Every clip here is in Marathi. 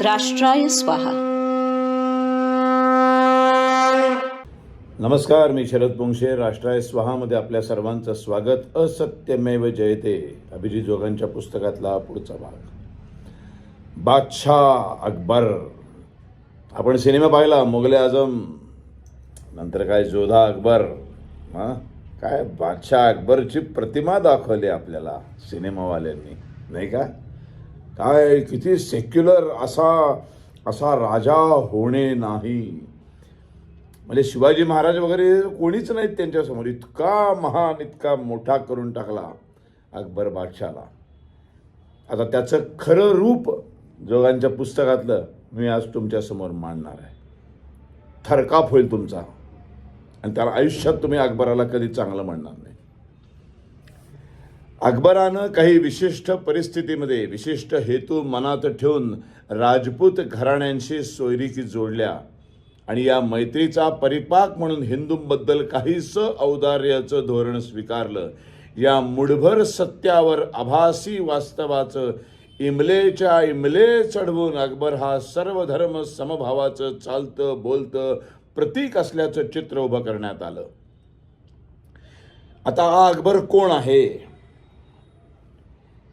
राष्ट्राय स्वाहा. नमस्कार, मी शरद पोंक्षे. राष्ट्राय स्वाहामध्ये आपल्या सर्वांचं स्वागत. असत्यमेव जयते अभिजित जोगांच्या पुस्तकातला पुढचा भाग, बादशाह अकबर. आपण सिनेमा पाहिला मुघल आझम, नंतर काय जोधा अकबर, काय बादशाह अकबरची प्रतिमा दाखवली आपल्याला सिनेमावाल्यांनी, नाही का? काय किती सेक्युलर असा राजा होणे नाही. म्हणजे शिवाजी महाराज वगैरे कोणीच नाहीत त्यांच्यासमोर. इतका महान, इतका मोठा करून टाकला अकबर बादशाहला. आता त्याचं खरं रूप जोगांच्या पुस्तकातलं मी आज तुमच्यासमोर मांडणार आहे. थरकाप होईल तुमचा, आणि त्याला आयुष्यात तुम्ही अकबराला कधी चांगलं म्हणणार नाही. अकबरानं काही विशिष्ट परिस्थितीमध्ये विशिष्ट हेतू मनात ठेवून राजपूत घराण्यांशी सोयरीकी जोडल्या, आणि या मैत्रीचा परिपाक म्हणून हिंदूंबद्दल काहीसं औदार्याचं धोरण स्वीकारलं. या मुठभर सत्यावर आभासी वास्तवाचं इमलेच्या इमले चढवून अकबर हा सर्व धर्म समभावाचं चालतं बोलतं प्रतीक असल्याचं चित्र उभं करण्यात आलं. आता हा अकबर कोण आहे?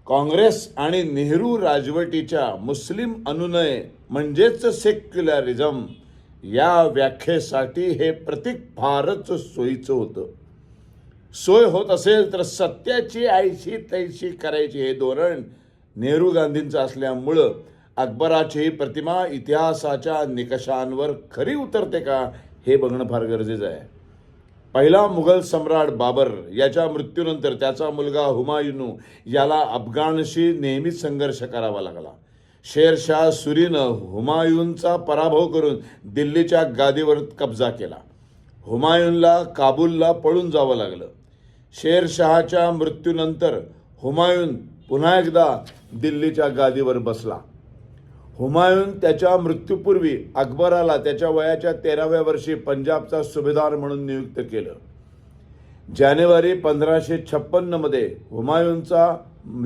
काँग्रेस आणि नेहरू राजवटीच्या मुस्लिम अनुनय म्हणजेच सेक्युलरिझम या व्याख्येसाठी हे प्रतीक फारच सोयीचं होतं. सोय होत असेल तर सत्याची आयशी तैशी करायची हे धोरण नेहरू गांधींचं असल्यामुळं अकबराची ही प्रतिमा इतिहासाच्या निकषांवर खरी उतरते का हे बघणं फार गरजेचं आहे. पहिला मुघल सम्राट बाबर याच्या मृत्यूनंतर त्याचा मुलगा हुमायून याला अफगाणशी नेहमीच संघर्ष करावा लागला. शेरशाह सुरीनं हुमायूनचा पराभव करून दिल्लीच्या गादीवर कब्जा केला. हुमायूनला काबूलला पळून जावं लागलं. शेरशहाच्या मृत्यूनंतर हुमायून पुन्हा एकदा दिल्लीच्या गादीवर बसला. हुमायून त्याच्या मृत्यूपूर्वी अकबराला त्याच्या वयाच्या 13व्या वर्षी पंजाबचा सुभेदार म्हणून नियुक्त केलं. जानेवारी 1556 मध्ये हुमायूनचा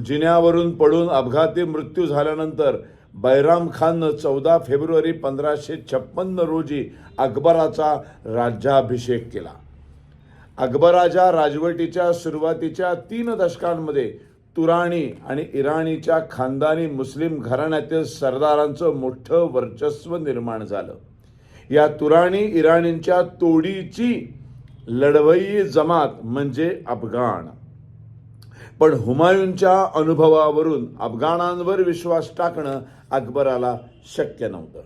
जिन्यावरून पडून अपघाती मृत्यू झाल्यानंतर बैराम खाननं 14 फेब्रुवारी 1556 रोजी अकबराचा राज्याभिषेक केला. अकबराच्या राजवटीच्या सुरुवातीच्या 3 दशकांमध्ये तुराणी आणि इराणीच्या खानदानी मुस्लिम घराण्यातील सरदारांचं मोठं वर्चस्व निर्माण झालं. या तुराणी इराणींच्या तोडीची लढवई जमात म्हणजे अफगाण. पण हुमायूनच्या अनुभवावरून अफगाणांवर विश्वास टाकणं अकबराला शक्य नव्हतं.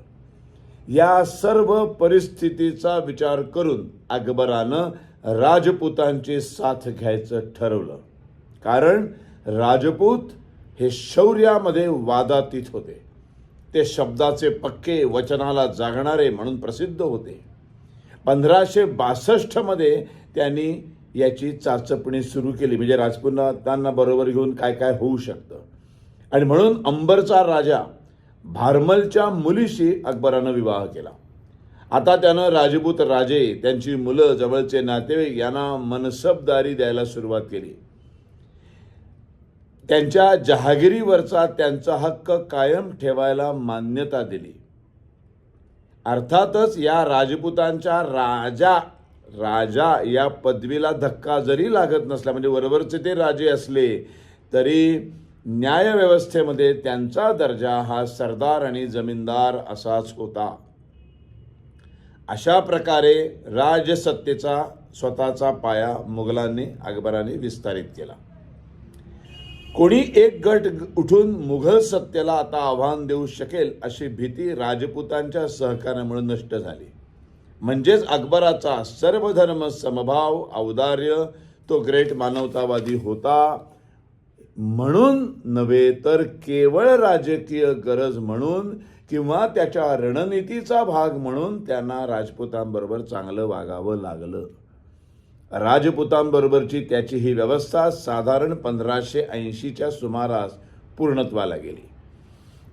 या सर्व परिस्थितीचा विचार करून अकबरानं राजपूतांची साथ घ्यायचं ठरवलं. कारण राजपूत हे शौर्यामध्ये वादातीत होते. ते शब्दाचे पक्के, वचनाला जागणारे म्हणून प्रसिद्ध होते. 1562 मध्ये त्यांनी याची चाचपणी सुरू केली, म्हणजे राजपुतांना बरोबर घेऊन काय काय होऊ शकतं. आणि म्हणून अंबरचा राजा भारमलच्या मुलीशी अकबरानं विवाह केला. आता त्यानं राजपूत राजे, त्यांची मुलं, जवळचे नातेवाईक यांना मनसबदारी द्यायला सुरुवात केली. त्यांच्या जहागिरीवरचा त्यांचा हक्क कायम ठेवायला मान्यता दिली. अर्थातच या राजपूतांच्या राजा या पदवीला धक्का जरी लागत नसला, म्हणजे बरोबरचे ते राजे असले तरी न्यायव्यवस्थेमध्ये त्यांचा दर्जा हा सरदार आणि जमीनदार असाच होता. अशा प्रकारे राजसत्तेचा स्वतःचा पाया मुघलांनी अकबराने विस्तारित केला. कोणी एक गट उठून मुघल सत्तेला आता आव्हान देऊ शकेल अशी भीती राजपूतांच्या सहकार्यामुळे नष्ट झाली. म्हणजेच अकबराचा सर्वधर्म समभाव, औदार्य, तो ग्रेट मानवतावादी होता म्हणून नव्हे, तर केवळ राजकीय गरज म्हणून किंवा त्याच्या रणनीतीचा भाग म्हणून त्यांना राजपूतांबरोबर चांगलं वागावं लागलं. राजपूतांबरोबरची त्याची ही व्यवस्था साधारण 1580च्या सुमारास पूर्णत्वाला गेली.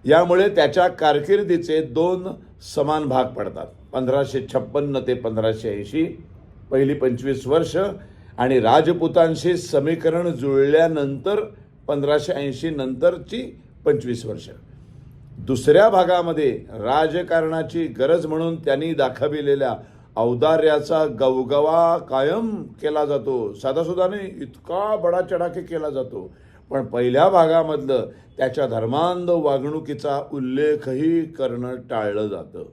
यामुळे त्याच्या कारकिर्दीचे 2 समान भाग पडतात. 1556 ते 1580 पहिली 25 वर्ष आणि राजपूतांशी समीकरण जुळल्यानंतर 1580 नंतरची 25 वर्ष. दुसऱ्या भागामध्ये राजकारणाची गरज म्हणून त्यांनी दाखविलेल्या औदार्याचा गवगवा कायम केला जातो. साधासुद्धा नाही, इतका बडा चढाके केला जातो. पण पहिल्या भागामधलं त्याच्या धर्मांध वागणुकीचा उल्लेखही करणं टाळलं जातं.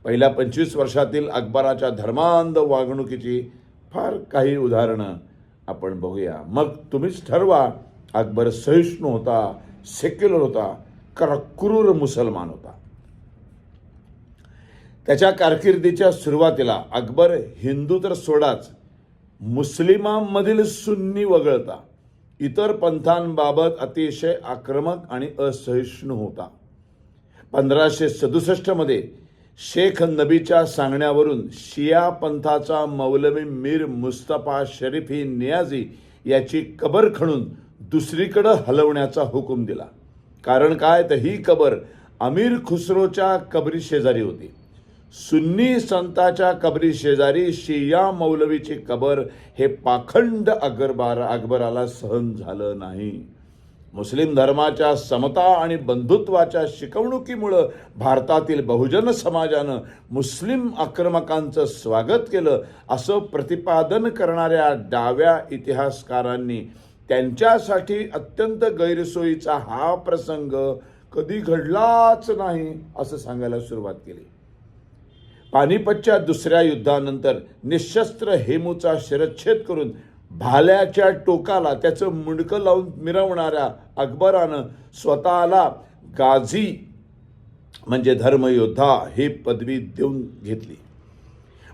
पहिल्या 25 वर्षातील अकबराच्या धर्मांध वागणुकीची फार काही उदाहरणं आपण बघूया. मग तुम्हीच ठरवा, अकबर सहिष्णू होता, सेक्युलर होता, का क्रूर मुसलमान होता. त्याच्या कारकिर्दीच्या सुरुवातीला अकबर हिंदू तर सोडाच, मुस्लिमांमधील सुन्नी वगळता इतर पंथांबाबत अतिशय आक्रमक आणि असहिष्णू होता. 1567 मध्ये शेख नबीच्या सांगण्यावरून शिया पंथाचा मौलवी मीर मुस्तफा शरीफी नियाझी याची कबर खणून दुसरीकडे हलवण्याचा हुकूम दिला. कारण काय, तर ही कबर अमीर खुसरोच्या कबरी शेजारी होती. सुन्नी संताच्या कबरी शेजारी शिया मौलवीची कबर हे पाखंड अकबराला सहन झालं नाही. मुस्लिम धर्माच्या समता आणि बंधुत्वाच्या शिकवणुकीमुळं भारतातील बहुजन समाजानं मुस्लिम आक्रमकांचं स्वागत केलं असं प्रतिपादन करणाऱ्या डाव्या इतिहासकारांनी त्यांच्यासाठी अत्यंत गैरसोयीचा हा प्रसंग कधी घडलाच नाही असं सांगायला सुरुवात केली. पानिपतच्या दुसऱ्या युद्धानंतर निशस्त्र हेमूचा शिरच्छेद करून भाल्याच्या टोकाला त्याचं मुंडकं लावून मिरवणाऱ्या अकबरानं स्वतःला गाझी म्हणजे धर्मयोद्धा ही पदवी देऊन घेतली.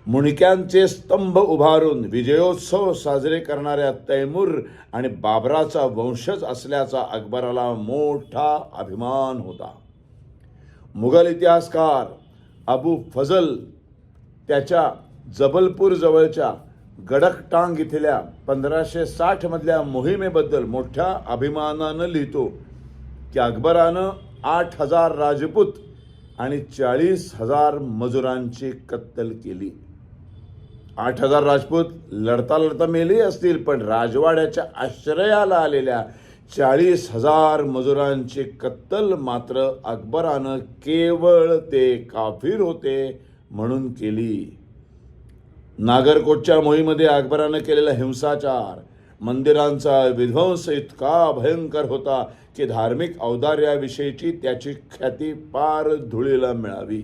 मुंडक्यांचे स्तंभ उभारून विजयोत्सव साजरे करणाऱ्या तैमूर आणि बाबराचा वंशज असल्याचा अकबराला मोठा अभिमान होता. मुघल इतिहासकार अबू फजल त्याच्या जबलपूर जवळच्या गडकटांग इथल्या 1560 मधल्या मोहिमेबद्दल मोठ्या अभिमानानं लिहितो की अकबरानं 8,000 राजपूत आणि 40,000 मजुरांची कत्तल केली. 8,000 राजपूत लढता लढता मेले असतील, पण राजवाड्याच्या आश्रयाला आलेल्या 40,000 मजुरांची कत्तल मात्र अकबरानं केवळ ते काफिर होते म्हणून केली. नागरकोटच्या मोहीमध्ये अकबरानं केलेला हिंसाचार, मंदिरांचा विध्वंस इतका भयंकर होता की धार्मिक औदार्याविषयीची त्याची ख्याती पार धुळीला मिळावी.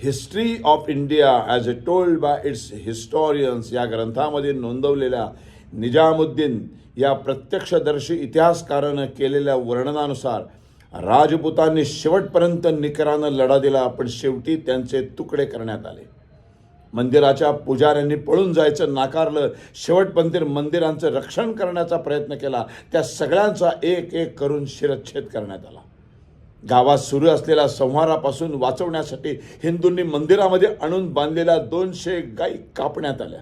History of India as a told by its historians या ग्रंथामध्ये नोंदवलेल्या निजामुद्दीन या प्रत्यक्षदर्शी इतिहासकारानं केलेल्या वर्णनानुसार राजपुतांनी शेवटपर्यंत निकरानं लढा दिला, पण शेवटी त्यांचे तुकडे करण्यात आले. मंदिराच्या पुजाऱ्यांनी पळून जायचं नाकारलं. शेवटपर्यंत मंदिरांचं रक्षण करण्याचा प्रयत्न केला. त्या सगळ्यांचा एक एक करून शिरच्छेद करण्यात आला. गावात सुरू असलेल्या संहारापासून वाचवण्यासाठी हिंदूंनी मंदिरामध्ये आणून बांधलेल्या 200 गायी कापण्यात आल्या.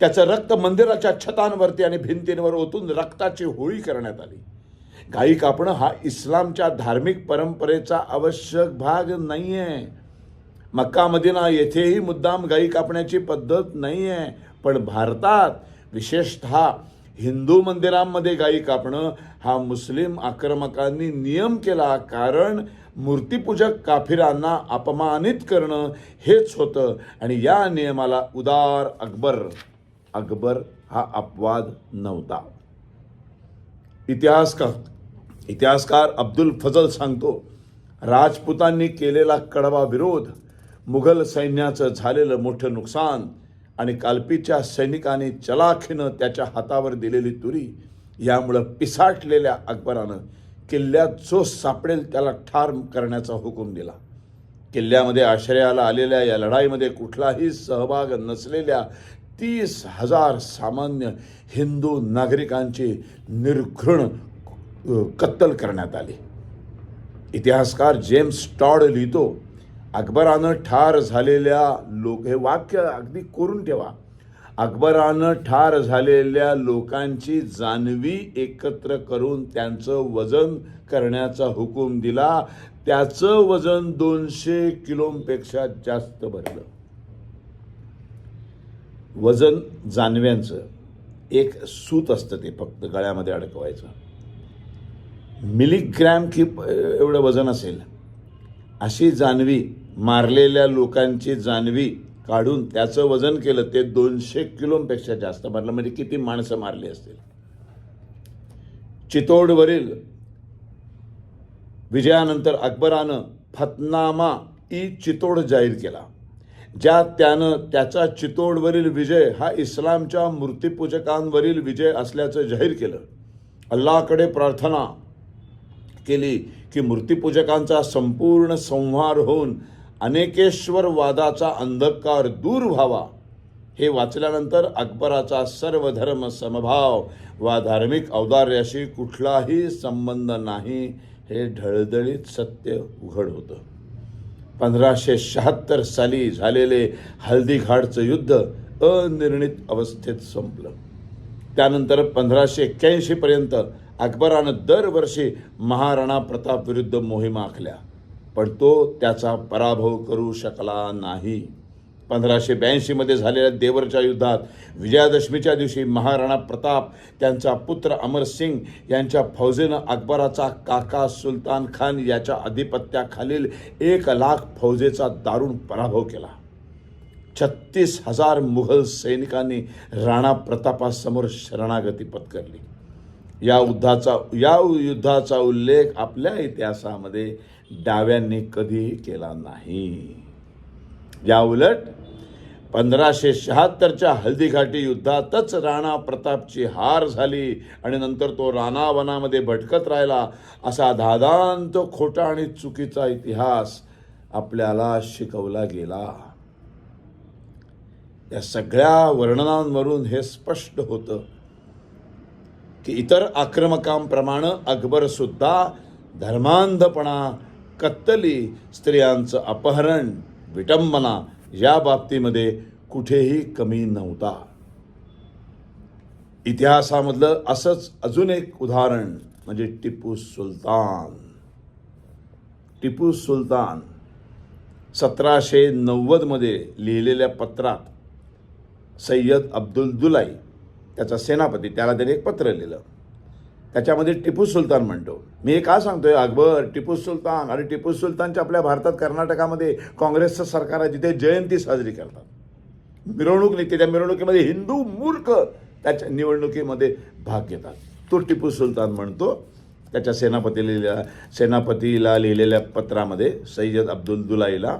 त्याचं रक्त मंदिराच्या छतांवरती आणि भिंतींवर ओतून रक्ताची होळी करण्यात आली. गायी कापणं हा इस्लामच्या धार्मिक परंपरेचा आवश्यक भाग नाही आहे. मक्का मदिना येथेही मुद्दाम गायी कापण्याची पद्धत नाही आहे, पण भारतात विशेषतः हिंदू मंदिरांमध्ये गायी कापणं हा मुस्लिम आक्रमकांनी नियम केला. कारण मूर्तीपूजक काफिरांना अपमानित करणं हेच होतं आणि या नियमाला उदार अकबर हा अपवाद नव्हता. इतिहासकार अब्दुल फजल सांगतो, राजपुतांनी केलेला कडवा विरोध, मुघल सैन्याचं झालेलं मोठं नुकसान आणि काल्पीच्या सैनिकांनी चलाखीनं त्याच्या हातावर दिलेली तुरी यामुळं पिसाटलेल्या अकबरानं किल्ल्यात जो सापडेल त्याला ठार करण्याचा हुकूम दिला. किल्ल्यामध्ये आश्रयाला आलेल्या या लढाईमध्ये कुठलाही सहभाग नसलेल्या 30,000 सामान्य हिंदू नागरिकांची निर्घृण कत्तल करण्यात आली. इतिहासकार जेम्स टॉड लिहितो, अकबरानं ठार झालेल्या हे वाक्य अगदी कोरून ठेवा, अकबरानं ठार झालेल्या लोकांची जानवी एकत्र करून त्यांचं वजन करण्याचा हुकूम दिला. त्याचं वजन 200 किलोपेक्षा जास्त भरलं. वजन जानव्यांचं एक सूत असतं, ते फक्त गळ्यामध्ये अडकवायचं. मिलीग्रॅम की एवढं वजन असेल अशी जानवी, मारलेल्या लोकांची जानवी काढून त्याचं वजन केलं, ते 200 किलोपेक्षा जास्त मारलं. म्हणजे किती माणसं मारली असतील. चितोडवरील विजयानंतर अकबरानं फतनामा ई चितोड जाहीर केला, ज्यात त्यानं त्याचा चितोडवरील विजय हा इस्लामच्या मूर्तिपूजकांवरील विजय असल्याचं जाहीर केलं. अल्लाहकडे प्रार्थना केली की मूर्तिपूजकांचा संपूर्ण संहार होऊन अनेकेश्वरवादाचा अंधकार दूर व्हावा. हे वाचल्यानंतर अकबराचा सर्व धर्म समभाव वा धार्मिक औदार्याशी कुठलाही संबंध नाही हे ढळढळीत सत्य उघड होतं. 1576 साली झालेले हल्दीघाटचं युद्ध अनिर्णित अवस्थेत संपलं. त्यानंतर 1581 पर्यंत अकबरानं दरवर्षी महाराणा प्रताप विरुद्ध मोहिमा आखल्या, पण तो त्याचा पराभव करू शकला नाही. 1582 मध्ये झालेल्या देवरच्या युद्धात विजयादशमीच्या दिवशी महाराणा प्रताप त्यांचा पुत्र अमरसिंग यांच्या फौजेनं अकबराचा काका सुलतान खान याच्या अधिपत्याखालील 1,00,000 फौजेचा दारुण पराभव केला. 36,000 मुघल सैनिकांनी राणा प्रतापासमोर शरणागती पत्करली. या युद्धाचा उल्लेख आपल्या इतिहासामध्ये डाव्यांनी कधीही केला नाही. या उलट 1576च्या हल्दीघाटी युद्धातच राणा प्रतापची हार झाली आणि नंतर तो रानावनामध्ये भटकत राहिला, असा धादांत खोटा आणि चुकीचा इतिहास आपल्याला शिकवला गेला. या सगळ्या वर्णनांवरून हे स्पष्ट होतं की इतर आक्रमकांप्रमाणे अकबर सुद्धा धर्मांधपणा, कत्तली, स्त्रियांचं अपहरण, विटंबना या बाबतीमध्ये कुठेही कमी नव्हता. इतिहासामधलं असंच अजून एक उदाहरण म्हणजे टिपू सुलतान. टिपू सुलतान 1790 मध्ये लिहिलेल्या पत्रात सय्यद अब्दुलदुलाई त्याचा सेनापती, त्याला त्याने एक पत्र लिहिलं. त्याच्यामध्ये टिपू सुलतान म्हणतो, मी हे का सांगतोय अकबर, टिपू सुलतान. अरे टिपू सुलतानच्या आपल्या भारतात कर्नाटकामध्ये काँग्रेसचं सरकार आहे, तिथे जयंती साजरी करतात, मिरवणूक निघते, त्या मिरवणुकीमध्ये हिंदू मूर्ख त्याच्या निवडणुकीमध्ये भाग घेतात. तो टिपू सुलतान म्हणतो त्याच्या सेनापतीला लिहिलेल्या पत्रामध्ये सय्यद अब्दुलदुलाईला,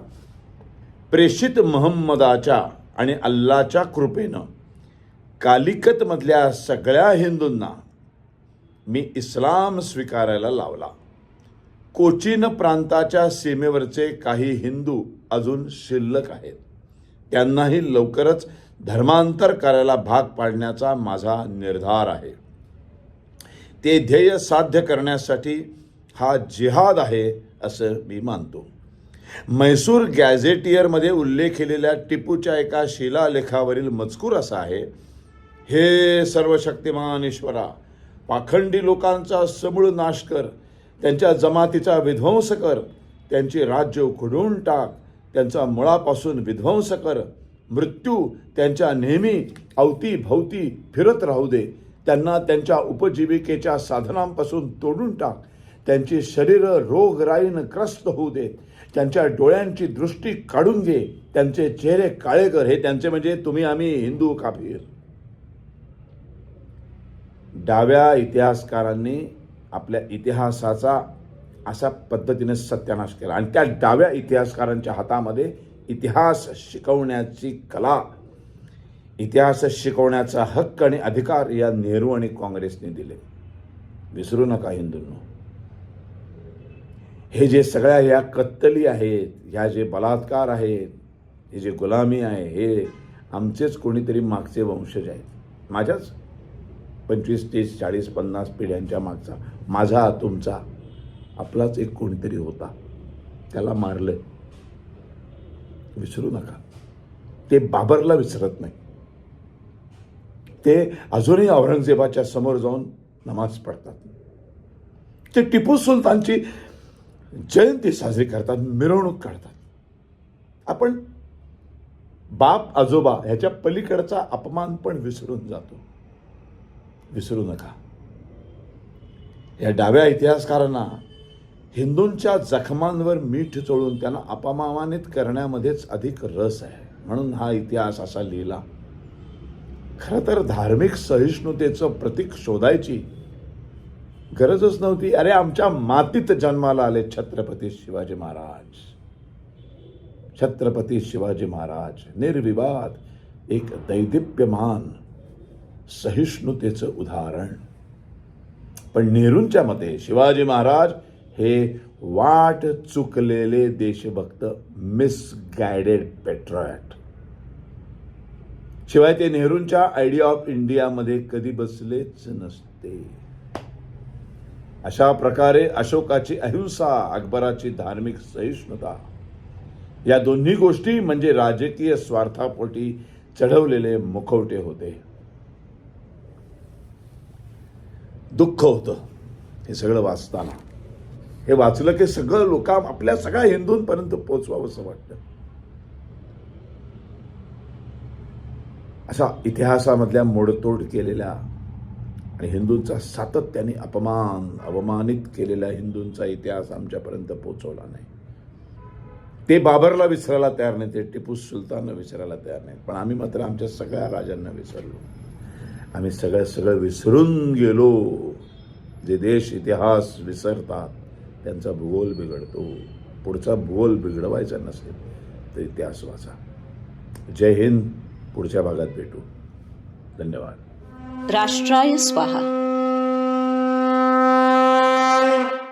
प्रेषित मोहम्मदाच्या आणि अल्लाच्या कृपेनं कालिकतमधल्या सगळ्या हिंदूंना मी इस्लाम स्वीकारायला लावला. कोचीन प्रांताच्या सीमेवरचे काही हिंदू अजून शिल्लक आहेत, त्यांनाही लवकरच धर्मांतर करायला भाग पाडण्याचा माझा निर्धार आहे. ते ध्येय साध्य करण्यासाठी हा जिहाद आहे असं मी मानतो. म्हैसूर गॅझेटियरमध्ये उल्लेख केलेल्या टिपूच्या एका शिलालेखावरील मजकूर असा आहे, हे सर्वशक्तिमान ईश्वरा, पाखंडी लोकांचा समूळ नाश कर, त्यांच्या जमातीचा विध्वंस कर, त्यांची राज्य उखडून टाक, त्यांचा मुळापासून विध्वंस कर, मृत्यू त्यांच्या नेहमी अवतीभवती फिरत राहू दे, त्यांना त्यांच्या उपजीविकेच्या साधनांपासून तोडून टाक, त्यांची शरीरं रोगराईनं ग्रस्त होऊ दे, त्यांच्या डोळ्यांची दृष्टी काढून घे, त्यांचे चेहरे काळे कर. हे त्यांचे म्हणजे तुम्ही आम्ही हिंदू काफीर. डाव्या इतिहासकारांनी आपल्या इतिहासाचा अशा पद्धतीने सत्यानाश केला आणि त्या डाव्या इतिहासकारांच्या हातामध्ये इतिहास शिकवण्याची कला, इतिहास शिकवण्याचा हक्क आणि अधिकार या नेहरू आणि काँग्रेसने दिले. विसरू नका हिंदूंनो, हे जे सगळ्या ह्या कत्तली आहेत, ह्या जे बलात्कार आहेत, हे जे गुलामी आहे, हे आमचेच कोणीतरी मागचे वंशज आहेत. माझ्याच 25, 30, 40, 50 पिढ्यांच्या मागचा माझा, तुमचा, आपलाच एक कोणीतरी होता, त्याला मारलं. विसरू नका. ते बाबरला विसरत नाही, ते अजूनही औरंगजेबाच्या समोर जाऊन नमाज पडतात, ते टिपू सुलतानची जयंती साजरी करतात, मिरवणूक काढतात. आपण बाप आजोबा ह्याच्या पलीकडचा अपमान पण विसरून जातो. विसरू नका. या डाव्या इतिहासकारांना हिंदूंच्या जखमांवर मीठ चोळून त्यांना अपमानित करण्यामध्येच अधिक रस आहे, म्हणून हा इतिहास असा लिहिला. खरं तर धार्मिक सहिष्णुतेचं प्रतीक शोधायची गरजच नव्हती. अरे आमच्या मातीत जन्माला आले छत्रपती शिवाजी महाराज. छत्रपती शिवाजी महाराज निर्विवाद एक दैदिप्यमान सहिष्णुतेचं उदाहरण. पण नेहरूंच्या मते शिवाजी महाराज हे वाट चुकलेले देशभक्त, मिसगायडेड पेट्रॉयट. शिवाय ते नेहरूंच्या आयडिया ऑफ इंडियामध्ये कधी बसलेच नसते. अशा प्रकारे अशोकाची अहिंसा, अकबराची धार्मिक सहिष्णुता या दोन्ही गोष्टी म्हणजे राजकीय स्वार्थापोटी चढवलेले मुखवटे होते. दुःख होतं हे सगळं वाचताना. हे वाचलं की सगळं लोक आपल्या सगळ्या हिंदूंपर्यंत पोचवावं असं वाटतं. अशा इतिहासामधल्या मोडतोड केलेल्या आणि हिंदूंचा सातत्याने अवमानित केलेल्या हिंदूंचा इतिहास आमच्यापर्यंत पोचवला नाही. ते बाबरला विसरायला तयार नाही, ते टिपू सुलतानला विसरायला तयार नाही, पण आम्ही मात्र आमच्या सगळ्या राजांना विसरलो. आम्ही सगळं विसरून गेलो. जे देश इतिहास विसरतात त्यांचा भूगोल बिघडतो. पुढचा भूगोल बिघडवायचा नसेल तर इतिहास वाचा. जय हिंद. पुढच्या भागात भेटू. धन्यवाद. राष्ट्राय स्वाहा.